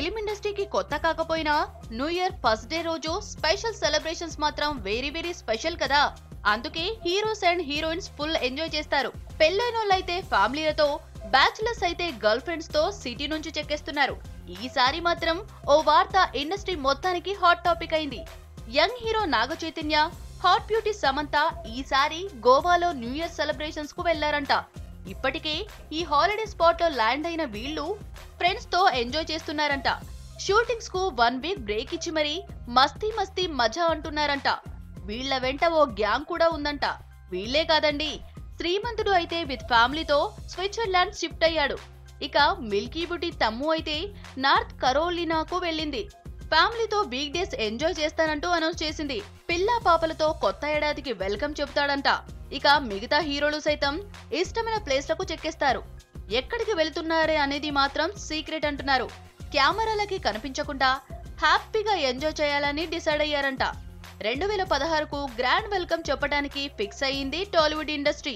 Film ఇండస్ట్రీకి కొత్త కాకపోయినా న్యూ ఇయర్ ఫస్ట్ డే రోజు స్పెషల్ సెలబ్రేషన్స్ మాత్రం వెరీ స్పెషల్ కదా. అందుకే heroes and heroines full enjoy చేస్తారు. పెళ్ళైనోళ్ళైతే ఫ్యామిలీలతో, బ్యాచులర్స్ అయితే గర్ల్ ఫ్రెండ్స్ తో సిటీ నుంచి చెక్కేస్తున్నారు. ఈసారి మాత్రం ఓ వార్త ఇండస్ట్రీ మొత్తానికి హాట్ టాపిక్ అయింది. Young hero Naga Chaitanya, hot beauty Samantha ఈసారి గోవాలో న్యూ ఇయర్ సెలబ్రేషన్స్ కు వెళ్లారంట. ఇప్పటికే ఈ హాలిడే స్పాట్ లో ల్యాండ్ అయిన వీళ్ళు ఫ్రెండ్స్ తో ఎంజాయ్ చేస్తున్నారంట. షూటింగ్స్ కు 1 వీక్ బ్రేక్ ఇచ్చి మరీ మస్తీ మజా అంటున్నారంట. వీళ్ల వెంట ఓ గ్యాంగ్ కూడా ఉందంట. వీళ్లే కాదండి, శ్రీమంతుడు అయితే విత్ ఫ్యామిలీతో స్విట్జర్లాండ్ షిఫ్ట్ అయ్యాడు. ఇక మిల్కీ బ్యూటీ తమ్ము అయితే నార్త్ కరోలినాకు వెళ్ళింది. ఫ్యామిలీతో వీక్ డేస్ ఎంజాయ్ చేస్తానంటూ అనౌన్స్ చేసింది. పిల్లా పాపలతో కొత్త ఏడాదికి వెల్కమ్ చెబుతాడంట. ఇక మిగతా హీరోలు సైతం ఇష్టమైన ప్లేస్లకు చెక్కేస్తారు. ఎక్కడికి వెళుతున్నారే అనేది మాత్రం సీక్రెట్ అంటున్నారు. కెమెరాలకి కనిపించకుండా హ్యాపీగా ఎంజాయ్ చేయాలని డిసైడ్ అయ్యారంట. 2016కు గ్రాండ్ వెల్కమ్ చెప్పడానికి ఫిక్స్ అయ్యింది టాలీవుడ్ ఇండస్ట్రీ.